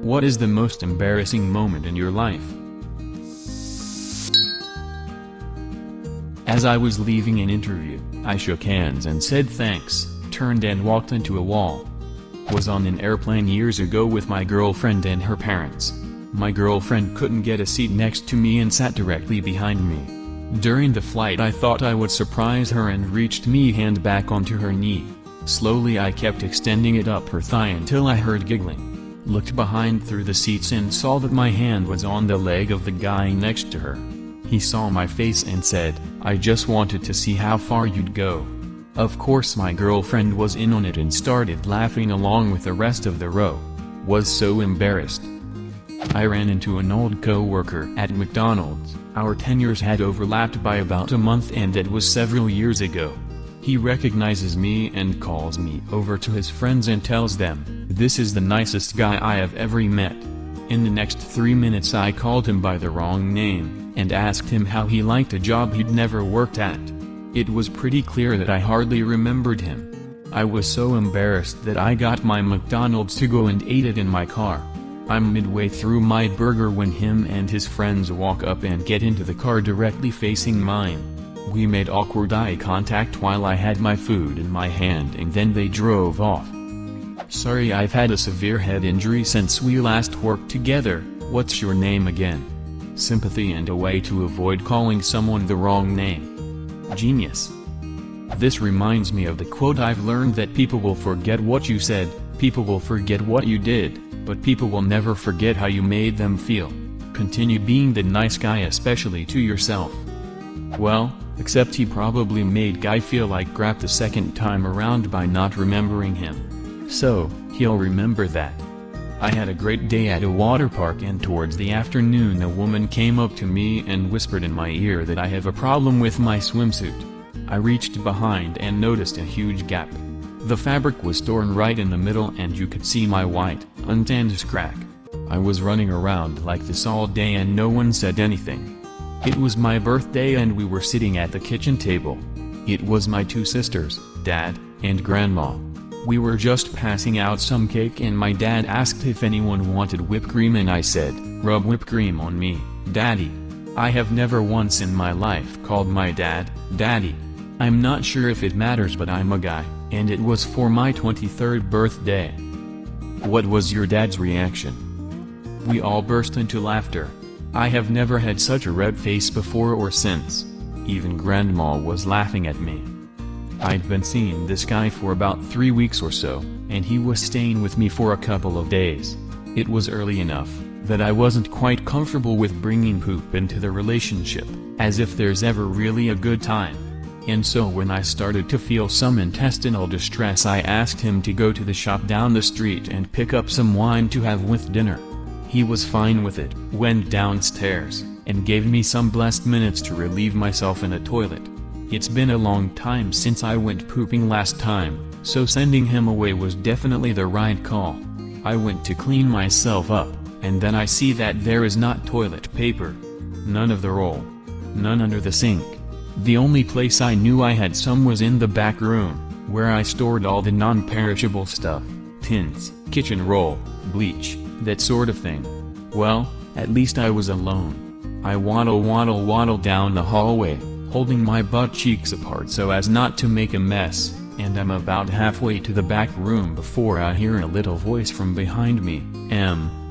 What is the most embarrassing moment in your life? As I was leaving an interview, I shook hands and said thanks, turned and walked into a wall. Was on an airplane years ago with my girlfriend and her parents. My girlfriend couldn't get a seat next to me and sat directly behind me. During the flight I thought I would surprise her and reached me hand back onto her knee. Slowly I kept extending it up her thigh until I heard giggling. Looked behind through the seats and saw that my hand was on the leg of the guy next to her. He saw my face and said, "I just wanted to see how far you'd go." Of course my girlfriend was in on it and started laughing along with the rest of the row. Was so embarrassed. I ran into an old co-worker at McDonald's. Our tenures had overlapped by about a month and that was several years ago. He recognizes me and calls me over to his friends and tells them, "This is the nicest guy I have ever met." In the next 3 minutes I called him by the wrong name, and asked him how he liked a job he'd never worked at. It was pretty clear that I hardly remembered him. I was so embarrassed that I got my McDonald's to go and ate it in my car. I'm midway through my burger when him and his friends walk up and get into the car directly facing mine. We made awkward eye contact while I had my food in my hand and then they drove off. "Sorry, I've had a severe head injury since we last worked together. What's your name again?" Sympathy and a way to avoid calling someone the wrong name. Genius. This reminds me of the quote I've learned that people will forget what you said, people will forget what you did, but people will never forget how you made them feel. Continue being the nice guy, especially to yourself. Well, except he probably made Guy feel like crap the second time around by not remembering him. So, he'll remember that. I had a great day at a water park and towards the afternoon a woman came up to me and whispered in my ear that I have a problem with my swimsuit. I reached behind and noticed a huge gap. The fabric was torn right in the middle and you could see my white, untanned crack. I was running around like this all day and no one said anything. It was my birthday and we were sitting at the kitchen table. It was my two sisters, Dad, and Grandma. We were just passing out some cake and my dad asked if anyone wanted whipped cream and I said, "Rub whipped cream on me, Daddy." I have never once in my life called my dad, Daddy. I'm not sure if it matters but I'm a guy, and it was for my 23rd birthday. What was your dad's reaction? We all burst into laughter. I have never had such a red face before or since. Even Grandma was laughing at me. I'd been seeing this guy for about 3 weeks or so, and he was staying with me for a couple of days. It was early enough that I wasn't quite comfortable with bringing poop into the relationship, as if there's ever really a good time. And so when I started to feel some intestinal distress I asked him to go to the shop down the street and pick up some wine to have with dinner. He was fine with it, went downstairs, and gave me some blessed minutes to relieve myself in a toilet. It's been a long time since I went pooping last time, so sending him away was definitely the right call. I went to clean myself up, and then I see that there is not toilet paper. None of the roll. None under the sink. The only place I knew I had some was in the back room, where I stored all the non-perishable stuff, tins, kitchen roll, bleach, that sort of thing. Well, at least I was alone. I waddle down the hallway, holding my butt cheeks apart so as not to make a mess, and I'm about halfway to the back room before I hear a little voice from behind me.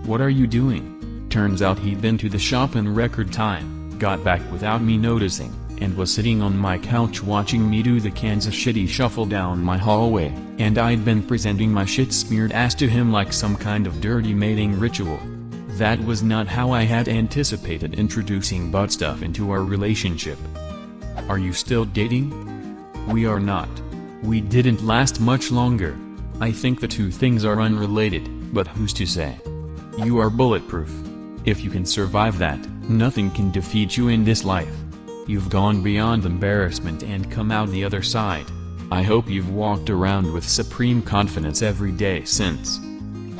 What are you doing?" Turns out he'd been to the shop in record time, got back without me noticing, and was sitting on my couch watching me do the Kansas City Shuffle down my hallway, and I'd been presenting my shit-smeared ass to him like some kind of dirty mating ritual. That was not how I had anticipated introducing butt stuff into our relationship. Are you still dating? We are not. We didn't last much longer. I think the two things are unrelated, but who's to say? You are bulletproof. If you can survive that, nothing can defeat you in this life. You've gone beyond embarrassment and come out the other side. I hope you've walked around with supreme confidence every day since.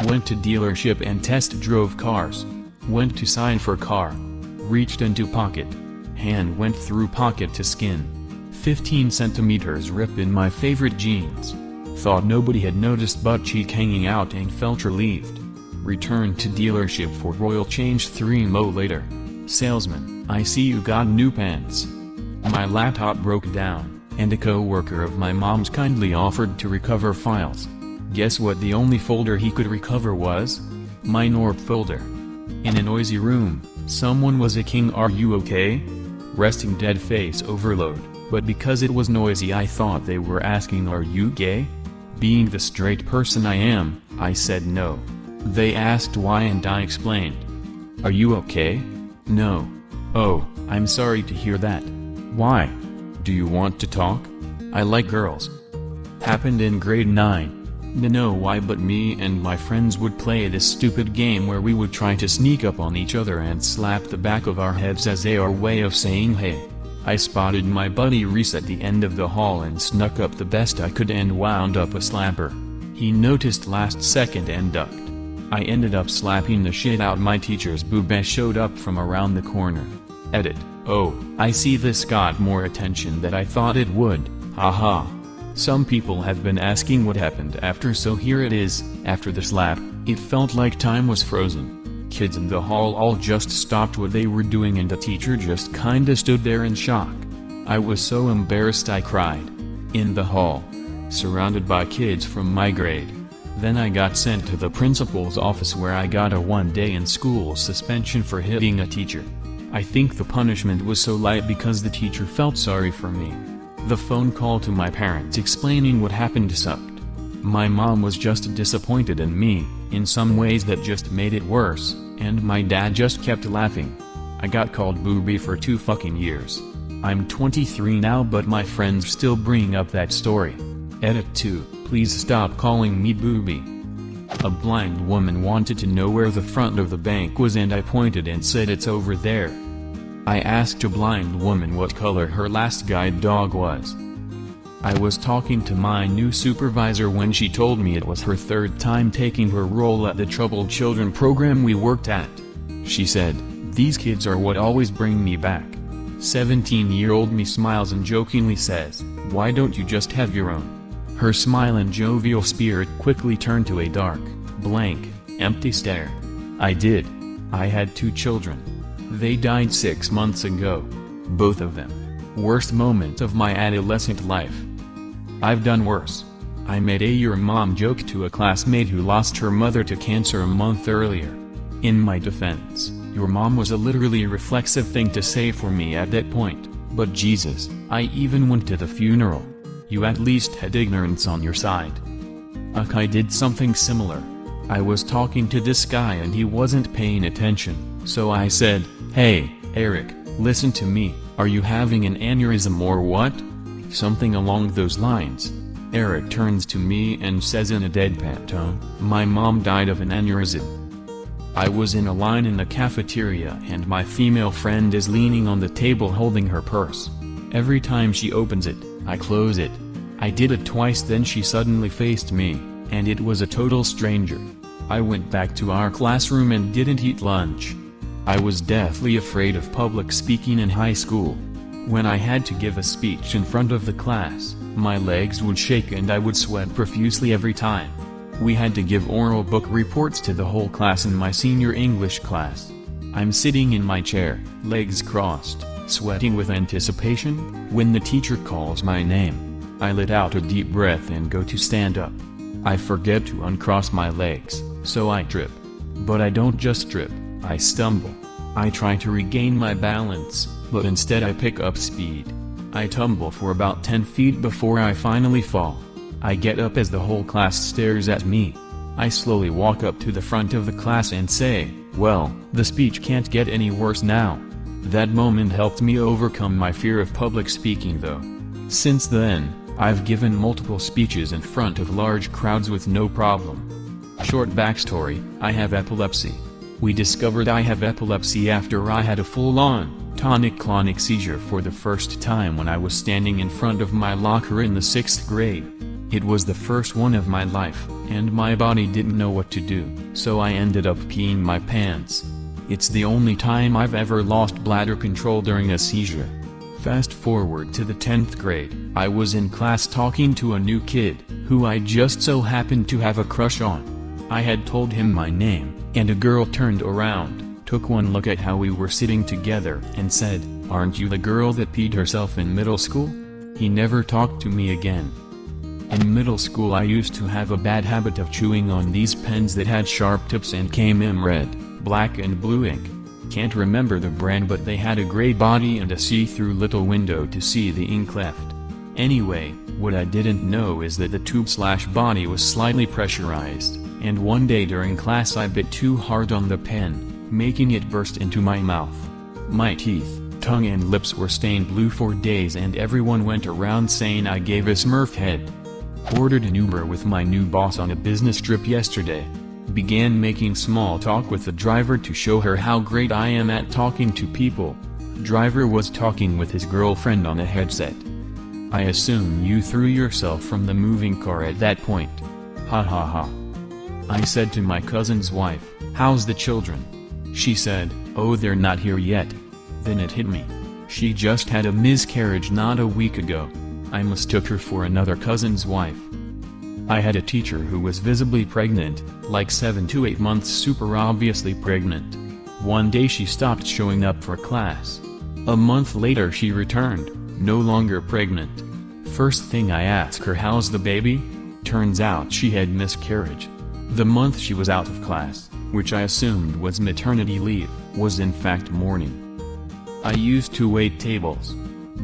Went to dealership and test drove cars. Went to sign for car. Reached into pocket. Hand went through pocket to skin. 15 centimeters rip in my favorite jeans. Thought nobody had noticed butt cheek hanging out and felt relieved. Returned to dealership for oil change 3 mo later. Salesman, I see you got new pants. My laptop broke down, and a co-worker of my mom's kindly offered to recover files. Guess what the only folder he could recover was? My NORP folder. In a noisy room, someone was a king. Are you okay? Resting dead face overload, but because it was noisy I thought they were asking are you gay? Being the straight person I am, I said no. They asked why and I explained. Are you okay? No. Oh, I'm sorry to hear that. Why? Do you want to talk? I like girls. Happened in grade 9. No why but me and my friends would play this stupid game where we would try to sneak up on each other and slap the back of our heads as our way of saying hey. I spotted my buddy Reese at the end of the hall and snuck up the best I could and wound up a slapper. He noticed last second and ducked. I ended up slapping the shit out my teacher's boob as showed up from around the corner. Edit. Oh, I see this got more attention than I thought it would, haha. Some people have been asking what happened after, so here it is. After the slap, it felt like time was frozen. Kids in the hall all just stopped what they were doing and the teacher just kinda stood there in shock. I was so embarrassed I cried. In the hall. Surrounded by kids from my grade. Then I got sent to the principal's office where I got a 1-day in school suspension for hitting a teacher. I think the punishment was so light because the teacher felt sorry for me. The phone call to my parents explaining what happened sucked. My mom was just disappointed in me, in some ways that just made it worse, and my dad just kept laughing. I got called booby for 2 fucking years. I'm 23 now but my friends still bring up that story. Edit 2, please stop calling me booby. A blind woman wanted to know where the front of the bank was and I pointed and said it's over there. I asked a blind woman what color her last guide dog was. I was talking to my new supervisor when she told me it was her 3rd time taking her role at the troubled children program we worked at. She said, "These kids are what always bring me back." 17-year-old me smiles and jokingly says, "Why don't you just have your own?" Her smile and jovial spirit quickly turned to a dark, blank, empty stare. I did. I had 2 children. They died 6 months ago. Both of them. Worst moment of my adolescent life. I've done worse. I made a "your mom" joke to a classmate who lost her mother to cancer a month earlier. In my defense, your mom was a literally reflexive thing to say for me at that point, but Jesus, I even went to the funeral. You at least had ignorance on your side. I did something similar. I was talking to this guy and he wasn't paying attention, so I said, "Hey, Eric, listen to me, are you having an aneurysm or what?" Something along those lines. Eric turns to me and says in a deadpan tone, "My mom died of an aneurysm." I was in a line in the cafeteria and my female friend is leaning on the table holding her purse. Every time she opens it, I close it. I did it twice then she suddenly faced me, and it was a total stranger. I went back to our classroom and didn't eat lunch. I was deathly afraid of public speaking in high school. When I had to give a speech in front of the class, my legs would shake and I would sweat profusely every time. We had to give oral book reports to the whole class in my senior English class. I'm sitting in my chair, legs crossed, sweating with anticipation, when the teacher calls my name. I let out a deep breath and go to stand up. I forget to uncross my legs, so I trip. But I don't just trip, I stumble. I try to regain my balance, but instead I pick up speed. I tumble for about 10 feet before I finally fall. I get up as the whole class stares at me. I slowly walk up to the front of the class and say, "Well, the speech can't get any worse now." That moment helped me overcome my fear of public speaking though. Since then, I've given multiple speeches in front of large crowds with no problem. Short backstory, I have epilepsy. We discovered I have epilepsy after I had a full-on, tonic-clonic seizure for the first time when I was standing in front of my locker in the 6th grade. It was the first one of my life, and my body didn't know what to do, so I ended up peeing my pants. It's the only time I've ever lost bladder control during a seizure. Fast forward to the 10th grade, I was in class talking to a new kid, who I just so happened to have a crush on. I had told him my name, and a girl turned around, took one look at how we were sitting together, and said, "Aren't you the girl that peed herself in middle school?" He never talked to me again. In middle school I used to have a bad habit of chewing on these pens that had sharp tips and came in red, black and blue ink. Can't remember the brand, but they had a gray body and a see-through little window to see the ink left. Anyway, what I didn't know is that the tube/body was slightly pressurized, and one day during class I bit too hard on the pen, making it burst into my mouth. My teeth, tongue and lips were stained blue for days, and everyone went around saying I gave a Smurf head. Ordered an Uber with my new boss on a business trip yesterday. Began making small talk with the driver to show her how great I am at talking to people. Driver was talking with his girlfriend on a headset. I assume you threw yourself from the moving car at that point. Ha ha ha. I said to my cousin's wife, "How's the children?" She said, "Oh, they're not here yet." Then it hit me. She just had a miscarriage not a week ago. I mistook her for another cousin's wife. I had a teacher who was visibly pregnant, like 7 to 8 months, super obviously pregnant. One day she stopped showing up for class. A month later she returned, no longer pregnant. First thing I asked her, "How's the baby?" Turns out she had miscarriage. The month she was out of class, which I assumed was maternity leave, was in fact mourning. I used to wait tables.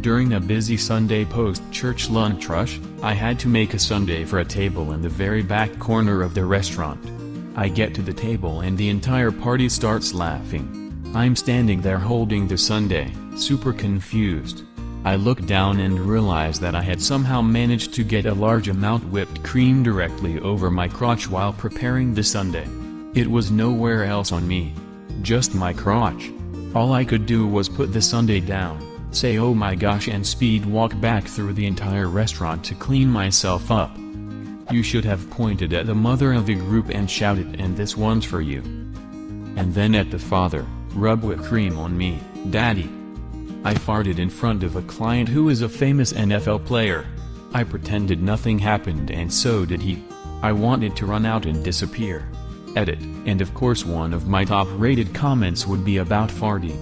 During a busy Sunday post-church lunch rush, I had to make a sundae for a table in the very back corner of the restaurant. I get to the table and the entire party starts laughing. I'm standing there holding the sundae, super confused. I look down and realize that I had somehow managed to get a large amount whipped cream directly over my crotch while preparing the sundae. It was nowhere else on me. Just my crotch. All I could do was put the sundae down, say "oh my gosh," and speed walk back through the entire restaurant to clean myself up. You should have pointed at the mother of the group and shouted, "And this one's for you." And then at the father, "Rub whipped cream on me, daddy." I farted in front of a client who is a famous NFL player. I pretended nothing happened and so did he. I wanted to run out and disappear. Edit, and of course one of my top-rated comments would be about farting.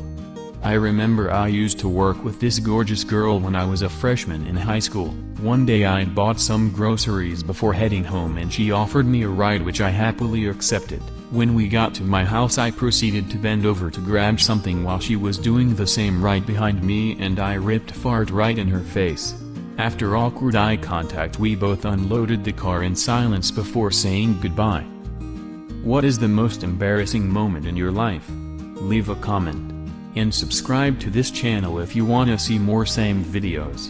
I remember I used to work with this gorgeous girl when I was a freshman in high school. One day I bought some groceries before heading home and she offered me a ride, which I happily accepted. When we got to my house I proceeded to bend over to grab something while she was doing the same right behind me, and I ripped fart right in her face. After awkward eye contact we both unloaded the car in silence before saying goodbye. What is the most embarrassing moment in your life? Leave a comment. And subscribe to this channel if you wanna see more same videos.